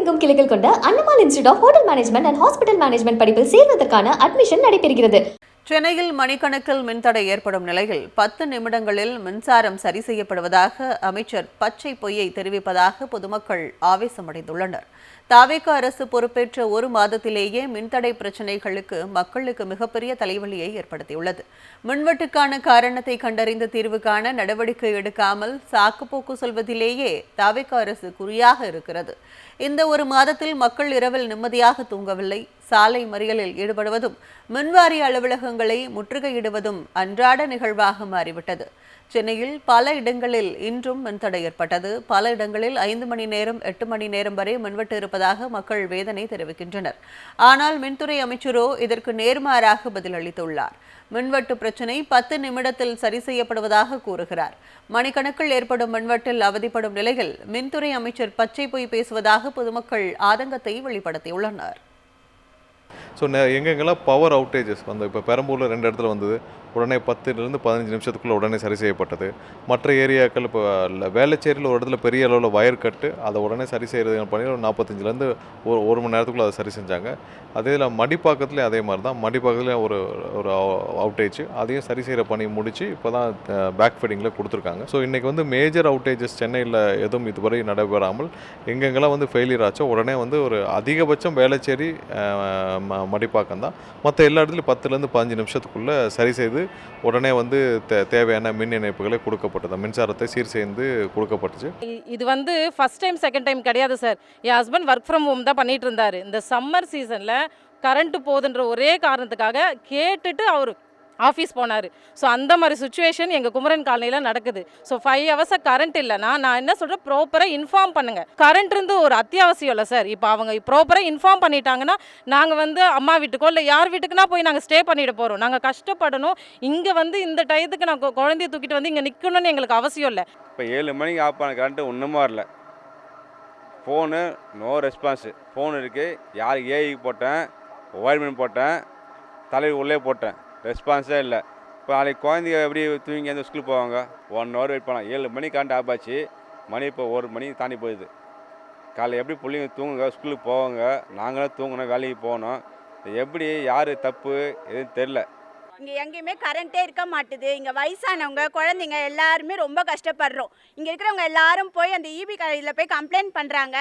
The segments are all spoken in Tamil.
தமிழகமெங்கும் கிளைகள் கொண்ட Annamal institute of hotel management and hospital management படிப்பில் சேர்வதற்கான அட்மிஷன் நடைபெறுகிறது. சென்னையில் மணிக்கணக்கில் மின்தடை ஏற்படும் நிலையில் 10 நிமிடங்களில் மின்சாரம் சரி செய்யப்படுவதாக அமைச்சர் பச்சை பொய்யை தெரிவிப்பதாக பொதுமக்கள் ஆவேசமடைந்துள்ளனர். தாவேக அரசு பொறுப்பேற்ற ஒரு மாதத்திலேயே மின்தடை பிரச்சினைகளுக்கு மக்களுக்கு மிகப்பெரிய தலைவலியை ஏற்படுத்தியுள்ளது. மின்வெட்டுக்கான காரணத்தை கண்டறிந்து தீர்வு காண நடவடிக்கை எடுக்காமல் சாக்குப்போக்கு சொல்வதிலேயே தாவேக அரசு குறியாக இருக்கிறது. இந்த ஒரு மாதத்தில் மக்கள் இரவில் நிம்மதியாக தூங்கவில்லை. சாலை மறியலில் ஈடுபடுவதும் மின்வாரிய அலுவலகங்களை முற்றுகையிடுவதும் அன்றாட நிகழ்வாக மாறிவிட்டது. சென்னையில் பல இடங்களில் இன்றும் மின்தடை ஏற்பட்டது. பல இடங்களில் 5 மணி நேரம் 8 மணி நேரம் வரை மின்வெட்டு இருப்பதாக மக்கள் வேதனை தெரிவிக்கின்றனர். ஆனால் மின்துறை அமைச்சரோ இதற்கு நேர்மாறாக பதிலளித்துள்ளார். மின்வெட்டு பிரச்சினை 10 நிமிடத்தில் சரி செய்யப்படுவதாக கூறுகிறார். மணிக்கணக்கில் ஏற்படும் மின்வெட்டில் அவதிப்படும் நிலையில் மின்துறை அமைச்சர் பச்சை பொய் பேசுவதாக பொதுமக்கள் ஆதங்கத்தை வெளிப்படுத்தியுள்ளனர். ஸோ எங்கெங்கெல்லாம் பவர் அவுட்டேஜஸ் இப்போ பெரம்பூரில் 2 இடத்துல வந்தது. உடனே 10லேருந்து 15 நிமிஷத்துக்குள்ளே உடனே சரி செய்யப்பட்டது. மற்ற ஏரியாக்கள் இப்போ வேளச்சேரியில் ஒரு இடத்துல பெரிய அளவில் வயர் கட்டு அதை உடனே சரி செய்கிறது பண்ணி ஒரு 45லேருந்து ஒரு மணி நேரத்துக்குள்ளே அதை சரி செஞ்சாங்க. அதே இதில் மடிப்பாக்கத்துலேயும் அதே மாதிரி தான். மடிப்பாக்கத்துலேயும் ஒரு அவுட்டேஜ் அதையும் சரி செய்கிற பணி முடித்து இப்போ தான் பேக் ஃபீடிங்கில் கொடுத்துருக்காங்க. ஸோ இன்றைக்கி மேஜர் அவுட்டேஜஸ் சென்னையில் எதுவும் இதுவரை நடைபெறாமல் எங்கெங்கெல்லாம் ஃபெயிலியர் ஆச்சோ உடனே ஒரு அதிகபட்சம் வேளச்சேரி மடிப்பாக்கம் தான். மற்ற எல்லா இடத்துலையும் 10லேருந்து 15 நிமிஷத்துக்குள்ளே சரி செய்து உடனே தேவையான மின் இணைப்புகளை கொடுக்கப்பட்டது. மின்சாரத்தை சீர் செய்து கொடுக்கப்பட்டுச்சு. இது ஃபர்ஸ்ட் டைம் செகண்ட் டைம் கிடையாது sir. N husband work from home தான் பண்ணிட்டு இருந்தாரு. இந்த சம்மர் சீசனில் கரண்ட் போகுதுன்ற ஒரே காரணத்துக்காக கேட்டுட்டு அவர் ஆஃபீஸ் போனார். ஸோ அந்த மாதிரி சுச்சுவேஷன் எங்கள் குமரன் காலனியில் நடக்குது. ஸோ 5 ஹவர்ஸாக கரண்ட் இல்லைனா நான் என்ன சொல்கிறேன், ப்ராப்பராக இன்ஃபார்ம் பண்ணுங்கள். கரண்ட் இருந்து ஒரு அத்தியாவசியம் இல்லை சார். இப்போ அவங்க ப்ராப்பராக இன்ஃபார்ம் பண்ணிட்டாங்கன்னா நாங்கள் அம்மா வீட்டுக்கோ இல்லை யார் வீட்டுக்குன்னா போய் நாங்கள் ஸ்டே பண்ணிட்டு போகிறோம். நாங்கள் கஷ்டப்படணும். இங்கே இந்த டயத்துக்கு நான் குழந்தைய தூக்கிட்டு இங்கே நிற்கணும்னு எங்களுக்கு அவசியம் இல்லை. இப்போ 7 மணிக்கு ஆஃப் பண்ண கரண்ட்டு ஒன்றுமா இல்லை. Phone no response. ஃபோன் இருக்குது, யார் ஏஐக்கு போட்டேன், ஒயர்மேன் போட்டேன், தலைவர் உள்ளே போட்டேன், ரெஸ்பான்ஸே இல்லை. இப்போ நாளைக்கு குழந்தைங்க எப்படி தூங்கி அந்த ஸ்கூலுக்கு போவாங்க? 1 ஹவர் வெயிட் பண்ணலாம். 7 மணிக்கு கரண்ட் ஆஃப் ஆச்சு. மணி இப்போ 1 மணி தாண்டி போயிடுது. காலையில் எப்படி பிள்ளைங்க தூங்குங்க, ஸ்கூலுக்கு போவாங்க, நாங்களும் தூங்கணும், வேலைக்கு போகணும். எப்படி யார் தப்பு எதுவும் தெரில. இங்கே எங்கேயுமே கரண்ட்டே இருக்க மாட்டுது. இங்கே வயசானவங்க குழந்தைங்க எல்லாருமே ரொம்ப கஷ்டப்படுறோம். இங்கே இருக்கிறவங்க எல்லாரும் போய் அந்த இபி கடையில் போய் கம்ப்ளைண்ட் பண்ணுறாங்க.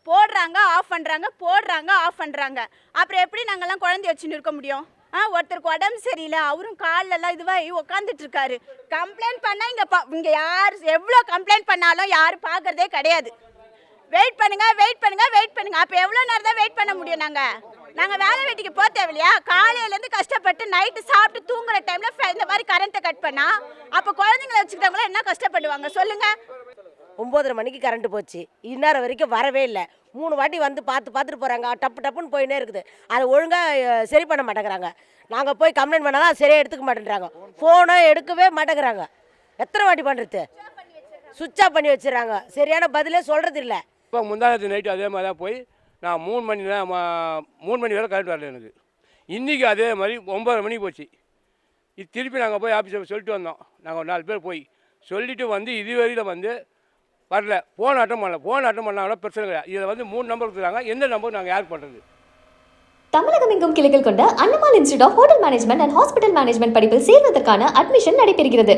போடுறாங்க, ஆஃப் பண்ணுறாங்க, போடுறாங்க, ஆஃப் பண்ணுறாங்க. அப்புறம் எப்படி நாங்கள்லாம் குழந்தைய வச்சுன்னு இருக்க முடியும்? ஒருத்தருக்கு உடம்பு சரியில்லை, அவரும் காலெல்லாம் இதுவாகி உட்காந்துட்டு இருக்காரு. கம்ப்ளைண்ட் பண்ணால் இங்கே யார் எவ்வளோ கம்ப்ளைண்ட் பண்ணாலும் யாரும் பார்க்குறதே கிடையாது. வெயிட் பண்ணுங்க, வெயிட் பண்ணுங்க, வெயிட் பண்ணுங்க. அப்போ எவ்வளோ நேரம் தான் வெயிட் பண்ண முடியும்? நாங்கள் வேலை வெட்டிக்கு போக தேவையில்லையா? காலையிலேருந்து கஷ்டப்பட்டு நைட்டு சாப்பிட்டு தூங்குற டைமில் இந்த மாதிரி கரண்ட்டை கட் பண்ணால் அப்போ குழந்தைங்களை வச்சுக்கிட்டவங்களாம் என்ன கஷ்டப்படுவாங்க சொல்லுங்கள்? 9:30 மணிக்கு கரண்ட்டு போச்சு. இந்நேரம் வரைக்கும் வரவே இல்லை. 3 வாட்டி பார்த்துட்டு போகிறாங்க. டப்புன்னு போயினே இருக்குது. அதை ஒழுங்காக சரி பண்ண மாட்டேங்கிறாங்க. நாங்கள் போய் கம்ப்ளைண்ட் பண்ணால் தான் சரியாக எடுத்துக்க மாட்டேங்கிறாங்க. ஃபோனை எடுக்கவே மாட்டேங்கிறாங்க. எத்தனை வாட்டி பண்ணுறது? சுவிட்ச் ஆஃப் பண்ணி வச்சுறாங்க. சரியான பதிலே சொல்கிறது இல்லை. இப்போ முந்தானத்து நைட்டு அதே மாதிரி தான் போய் நான் 3 மணி வரை கரண்ட் வரல எனக்கு. இன்றைக்கி அதே மாதிரி 9:30 மணிக்கு போச்சு. இது திருப்பி நாங்கள் போய் ஆஃபீஸில் சொல்லிட்டு வந்தோம். நாங்கள் ஒரு 4 பேர் போய் சொல்லிவிட்டு இதுவரையில் வரல. ஃபோன் அட்டன் பண்ணால் பிரச்சனை கிடையாது. இதில் 3 நம்பர் கொடுக்குறாங்க. எந்த நம்பர் நாங்கள் யாருக்கு பண்ணுறது? தமிழகமெங்கும் கிளைகள் கொண்ட Annamal institute of hotel management and hospital management படிப்பில் சேர்வதற்கான அட்மிஷன் நடைபெறுகிறது.